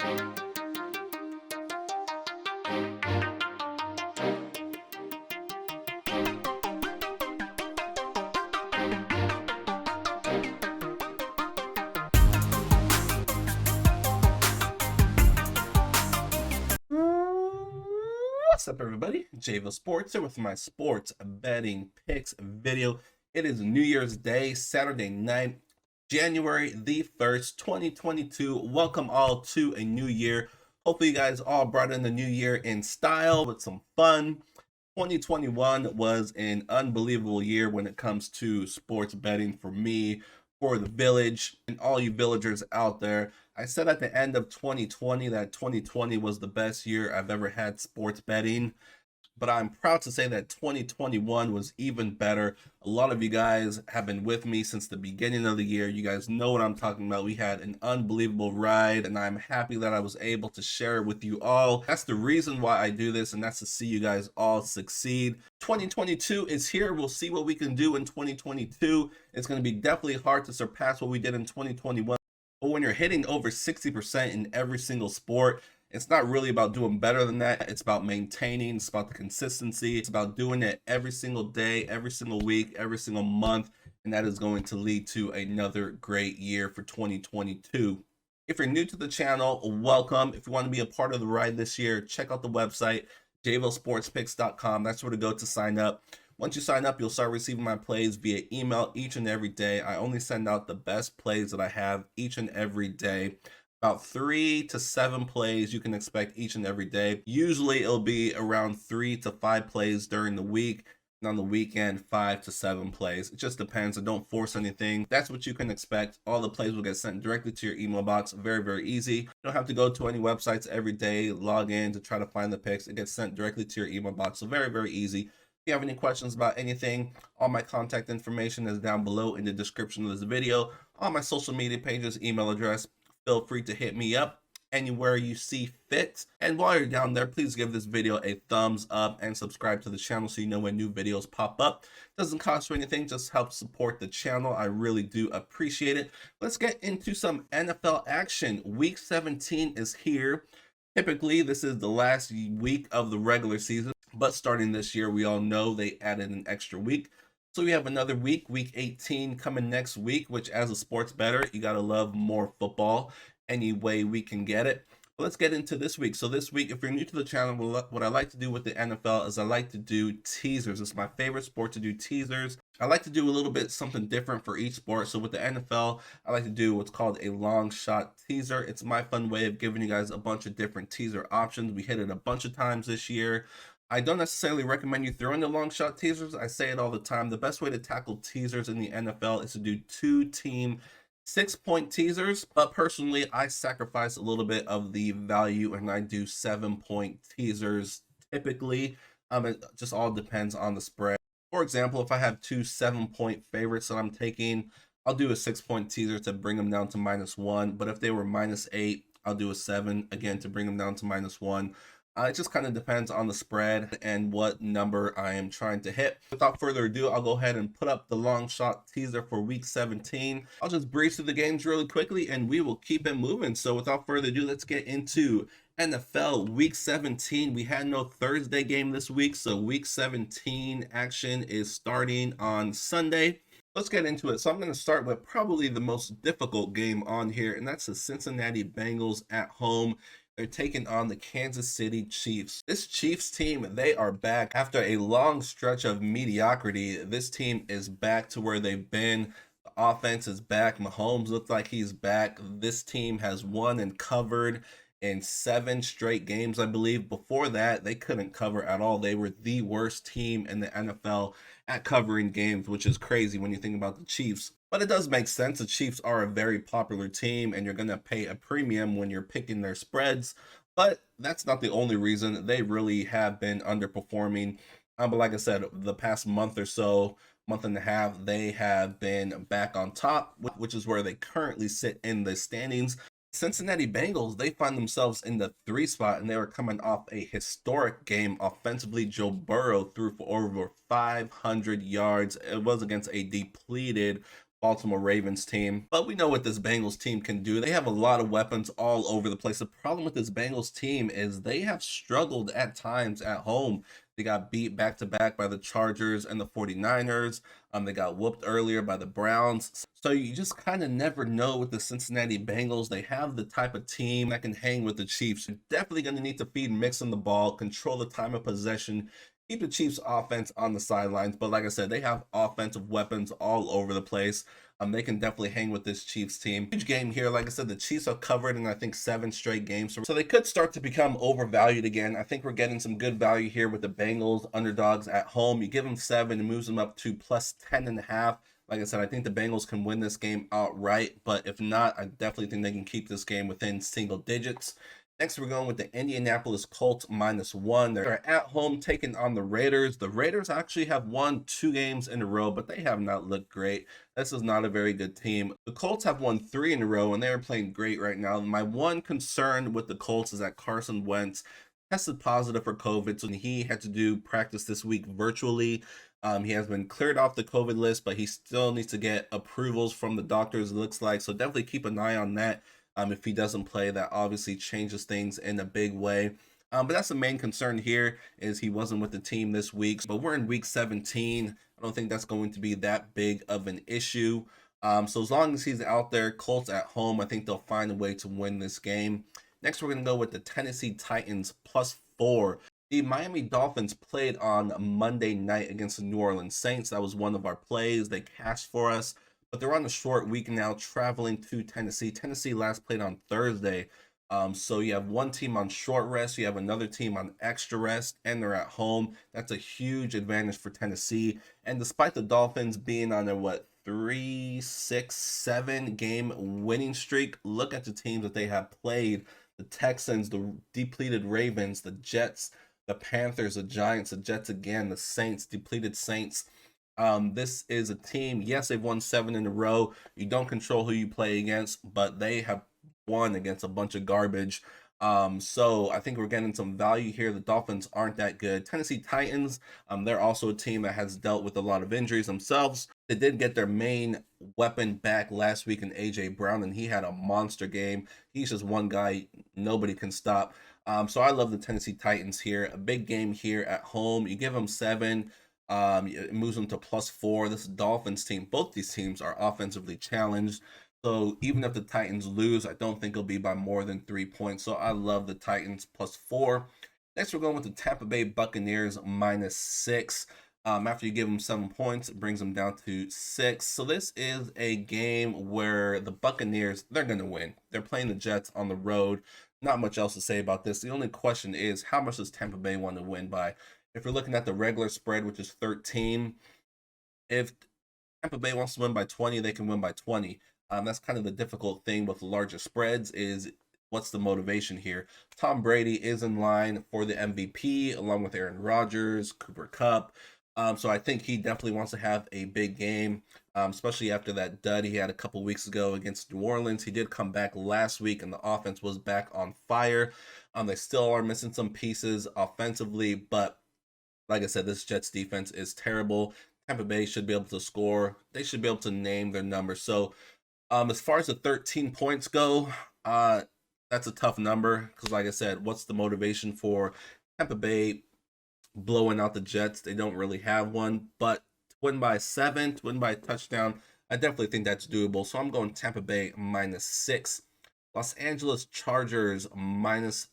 What's up, everybody? JVille Sports here with my sports betting picks video. It is New Year's Day, Saturday night, January the 1st, 2022. Welcome all to a new year. Hopefully you guys all brought in the new year in style with some fun. 2021 was an unbelievable year when it comes to sports betting for me, for the village, and all you villagers out there. I said at the end of 2020 that 2020 was the best year I've ever had sports betting, but I'm proud to say that 2021 was even better. A lot of you guys have been with me since the beginning of the year. You guys know what I'm talking about. We had an unbelievable ride, and I'm happy that I was able to share it with you all. That's the reason why I do this, and that's to see you guys all succeed. 2022 is here. We'll see what we can do in 2022. It's going to be definitely hard to surpass what we did in 2021. But when you're hitting over 60% in every single sport, it's not really about doing better than that. It's about maintaining. It's about the consistency. It's about doing it every single day, every single week, every single month. And that is going to lead to another great year for 2022. If you're new to the channel, welcome. If you want to be a part of the ride this year, check out the website, jvillesportspicks.com. That's where to go to sign up. Once you sign up, you'll start receiving my plays via email each and every day. I only send out the best plays that I have each and every day. About 3 to 7 plays you can expect each and every day. Usually it'll be around 3 to 5 plays during the week, and on the weekend 5 to 7 plays. It just depends. I don't force anything. That's what you can expect. All the plays will get sent directly to your email box. Very, very easy. You don't have to go to any websites every day, log in to try to find the picks. It gets sent directly to your email box. So very, very easy. If you have any questions about anything, all my contact information is down below in the description of this video. All my social media pages, email address, feel free to hit me up anywhere you see fit. And while you're down there, please give this video a thumbs up and subscribe to the channel so you know when new videos pop up. Doesn't cost you anything, just helps support the channel. I really do appreciate it. Let's get into some NFL action. Week 17 is here. Typically, this is the last week of the regular season, but starting this year, we all know they added an extra week. So we have another week, week 18 coming next week, which as a sports bettor, you got to love more football any way we can get it. But let's get into this week. So this week, if you're new to the channel, what I like to do with the NFL is I like to do teasers. It's my favorite sport to do teasers. I like to do a little bit something different for each sport. So with the NFL, I like to do what's called a long shot teaser. It's my fun way of giving you guys a bunch of different teaser options. We hit it a bunch of times this year. I don't necessarily recommend you throwing the long shot teasers. I say it all the time. The best way to tackle teasers in the NFL is to do 2-team 6-point teasers. But personally, I sacrifice a little bit of the value and I do 7-point teasers typically. It just all depends on the spread. For example, if I have 2 7-point favorites that I'm taking, I'll do a 6-point teaser to bring them down to -1. But if they were -8, I'll do a 7 again to bring them down to -1. It just kind of depends on the spread and what number I am trying to hit. Without further ado, I'll go ahead and put up the long shot teaser for week 17. I'll just breeze through the games really quickly and we will keep it moving. So without further ado, let's get into NFL week 17. We had no Thursday game this week, so week 17 action is starting on Sunday. Let's get into it. So I'm going to start with probably the most difficult game on here, and that's the Cincinnati Bengals at home. They're taking on the Kansas City Chiefs. This Chiefs team, they are back. After a long stretch of mediocrity, this team is back to where they've been. The offense is back. Mahomes looks like he's back. This team has won and covered in 7 straight games, I believe. Before that, they couldn't cover at all. They were the worst team in the NFL at covering games, which is crazy when you think about the Chiefs. But it does make sense. The Chiefs are a very popular team, and you're going to pay a premium when you're picking their spreads. But that's not the only reason. They really have been underperforming. But like I said, the past month or so, month and a half, they have been back on top, which is where they currently sit in the standings. Cincinnati Bengals, they find themselves in the 3 spot, and they were coming off a historic game offensively. Joe Burrow threw for over 500 yards. It was against a depleted Baltimore Ravens team. But we know what this Bengals team can do. They have a lot of weapons all over the place. The problem with this Bengals team is they have struggled at times at home. They got beat back to back by the Chargers and the 49ers. They got whooped earlier by the Browns. So you just kind of never know with the Cincinnati Bengals. They have the type of team that can hang with the Chiefs. You're definitely going to need to feed Mixon the ball, control the time of possession, keep the Chiefs offense on the sidelines. But like I said, they have offensive weapons all over the place. They can definitely hang with this Chiefs team. Huge game here. Like I said, the Chiefs are covered in, I think, 7 straight games. So they could start to become overvalued again. I think we're getting some good value here with the Bengals underdogs at home. You give them 7, it moves them up to plus 10.5. Like I said, I think the Bengals can win this game outright. But if not, I definitely think they can keep this game within single digits. Next, we're going with the Indianapolis Colts -1. They're at home taking on the Raiders. The Raiders actually have won 2 games in a row, but they have not looked great. This is not a very good team. The Colts have won 3 in a row, and they are playing great right now. My one concern with the Colts is that Carson Wentz tested positive for COVID, so he had to do practice this week virtually. He has been cleared off the COVID list, but he still needs to get approvals from the doctors, it looks like. So definitely keep an eye on that. If he doesn't play, that obviously changes things in a big way. But that's the main concern here, is he wasn't with the team this week. But we're in week 17. I don't think that's going to be that big of an issue. So as long as he's out there, Colts at home, I think they'll find a way to win this game. Next, we're going to go with the Tennessee Titans +4. The Miami Dolphins played on Monday night against the New Orleans Saints. That was one of our plays. They cashed for us. But they're on a short week now, traveling to Tennessee. Tennessee last played on Thursday. So you have one team on short rest, you have another team on extra rest, and they're at home. That's a huge advantage for Tennessee. And despite the Dolphins being on their, 3, 6, 7 game winning streak, look at the teams that they have played. The Texans, the depleted Ravens, the Jets, the Panthers, the Giants, the Jets again, the Saints, depleted Saints. This is a team, yes, they've won 7 in a row. You don't control who you play against, but they have won against a bunch of garbage. So I think we're getting some value here. The Dolphins aren't that good. Tennessee Titans, they're also a team that has dealt with a lot of injuries themselves. They did get their main weapon back last week in A.J. Brown, and he had a monster game. He's just one guy nobody can stop. So I love the Tennessee Titans here. A big game here at home. You give them 7. It moves them to +4. This Dolphins team, both these teams are offensively challenged. So even if the Titans lose, I don't think it'll be by more than 3 points. So I love the Titans +4. Next, we're going with the Tampa Bay Buccaneers -6. After you give them 7 points, it brings them down to 6. So this is a game where the Buccaneers, they're going to win. They're playing the Jets on the road. Not much else to say about this. The only question is, how much does Tampa Bay want to win by? If you're looking at the regular spread, which is 13, if Tampa Bay wants to win by 20, they can win by 20. That's kind of the difficult thing with larger spreads, is what's the motivation here? Tom Brady is in line for the MVP along with Aaron Rodgers, Cooper Kupp. So I think he definitely wants to have a big game, especially after that dud he had a couple weeks ago against New Orleans. He did come back last week, and the offense was back on fire. They still are missing some pieces offensively, but like I said, this Jets defense is terrible. Tampa Bay should be able to score. They should be able to name their numbers. So as far as the 13 points go, that's a tough number because, like I said, what's the motivation for Tampa Bay blowing out the Jets? They don't really have one. But to win by 7, to win by a touchdown, I definitely think that's doable. So I'm going Tampa Bay -6. Los Angeles Chargers minus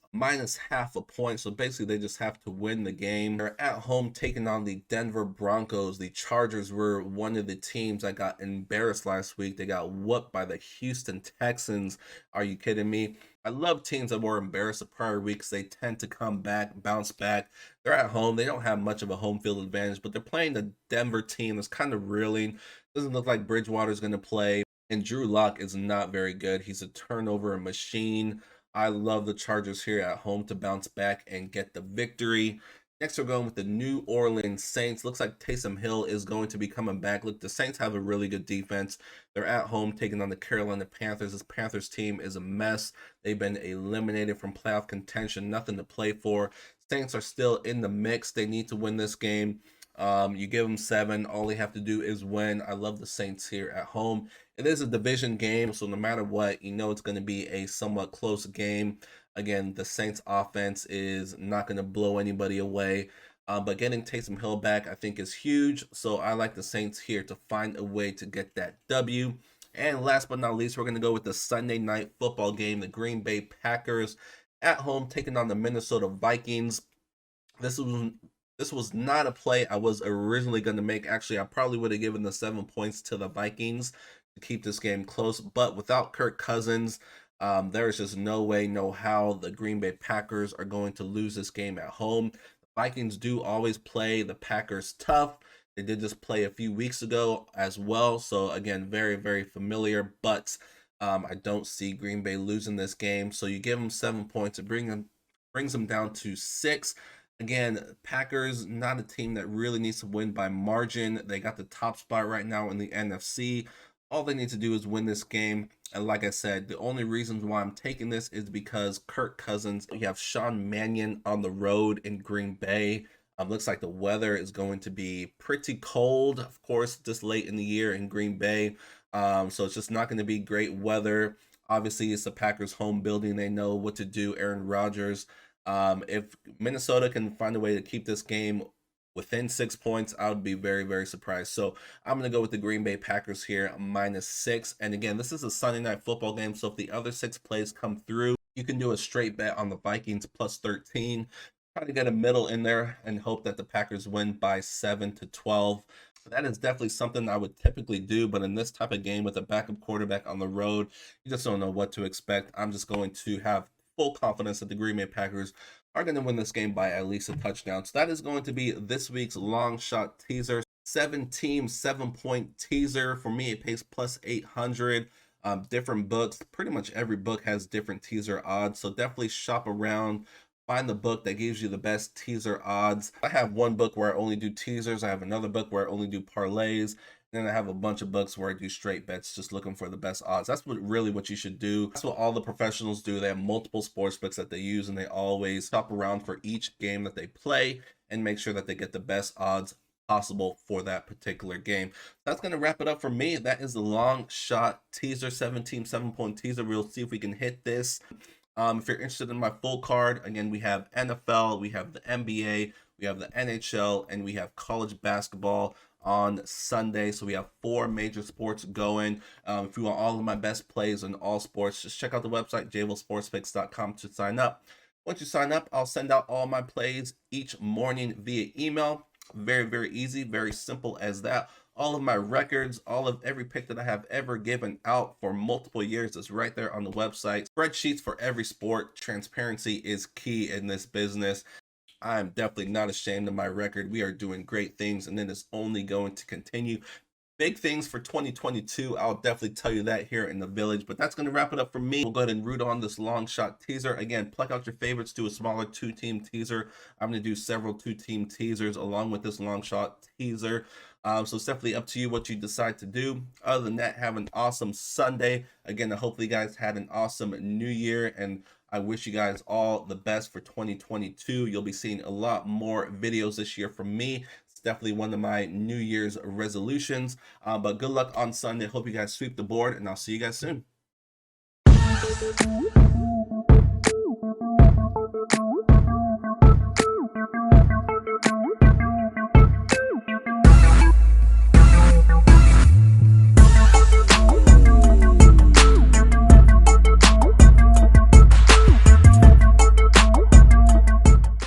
half a point. So basically, they just have to win the game. They're at home taking on the Denver Broncos. The Chargers were one of the teams that got embarrassed last week. They got whooped by the Houston Texans. Are you kidding me? I love teams that were embarrassed the prior weeks. They tend to come back, bounce back. They're at home. They don't have much of a home field advantage, but they're playing the Denver team that's kind of reeling. Doesn't look like Bridgewater's going to play. And Drew Lock is not very good. He's a turnover machine. I love the Chargers here at home to bounce back and get the victory. Next, we're going with the New Orleans Saints. Looks like Taysom Hill is going to be coming back. Look, the Saints have a really good defense. They're at home taking on the Carolina Panthers. This Panthers team is a mess. They've been eliminated from playoff contention. Nothing to play for. Saints are still in the mix. They need to win this game. You give them 7. All they have to do is win. I love the Saints here at home. It is a division game, so no matter what, you know it's going to be a somewhat close game. Again, the Saints offense is not going to blow anybody away. But getting Taysom Hill back, I think, is huge. So I like the Saints here to find a way to get that W. And last but not least, we're going to go with the Sunday night football game, the Green Bay Packers at home taking on the Minnesota Vikings. This was not a play I was originally going to make. Actually, I probably would have given the 7 points to the Vikings to keep this game close. But without Kirk Cousins, there is just no way, no how the Green Bay Packers are going to lose this game at home. The Vikings do always play the Packers tough. They did just play a few weeks ago as well. So again, very, very familiar. But I don't see Green Bay losing this game. So you give them 7 points. It brings them down to 6. Again, Packers, not a team that really needs to win by margin. They got the top spot right now in the NFC. All they need to do is win this game. And like I said, the only reasons why I'm taking this is because Kirk Cousins. You have Sean Mannion on the road in Green Bay. Looks like the weather is going to be pretty cold, of course, this late in the year in Green Bay. So it's just not going to be great weather. Obviously, it's the Packers' home building. They know what to do. Aaron Rodgers. If Minnesota can find a way to keep this game within 6 points, I would be very, very surprised. So I'm going to go with the Green Bay Packers here, -6. And again, this is a Sunday night football game. So if the other 6 plays come through, you can do a straight bet on the Vikings +13. Try to get a middle in there and hope that the Packers win by 7-12. That is definitely something I would typically do, but in this type of game with a backup quarterback on the road, you just don't know what to expect. I'm just going to have full confidence that the Green Bay Packers are going to win this game by at least a touchdown. So that is going to be this week's long shot teaser. 7-team, 7-point teaser. For me, it pays +800. Different books. Pretty much every book has different teaser odds. So definitely shop around. Find the book that gives you the best teaser odds. I have one book where I only do teasers. I have another book where I only do parlays. And then I have a bunch of books where I do straight bets, just looking for the best odds. That's really what you should do. That's what all the professionals do. They have multiple sports books that they use, and they always shop around for each game that they play and make sure that they get the best odds possible for that particular game. That's going to wrap it up for me. That is the long shot teaser, 7-team, 7-point teaser. We'll see if we can hit this. If you're interested in my full card, again, we have NFL, we have the NBA, we have the NHL, and we have college basketball on Sunday. So we have 4 major sports going. If you want all of my best plays in all sports, just check out the website, JVilleSportsPicks.com to sign up. Once you sign up, I'll send out all my plays each morning via email. Very, very easy, very simple as that. All of my records, all of every pick that I have ever given out for multiple years is right there on the website. Spreadsheets for every sport. Transparency is key in this business. I'm definitely not ashamed of my record. We are doing great things, and then it's only going to continue. Big things for 2022. I'll definitely tell you that here in the village, but that's going to wrap it up for me. We'll go ahead and root on this long shot teaser. Again, pluck out your favorites, do a smaller 2-team teaser. I'm going to do several 2-team teasers along with this long shot teaser. So it's definitely up to you what you decide to do. Other than that, have an awesome Sunday. Again, hopefully you guys had an awesome new year, and I wish you guys all the best for 2022. You'll be seeing a lot more videos this year from me. It's definitely one of my New Year's resolutions. But good luck on Sunday. Hope you guys sweep the board, and I'll see you guys soon.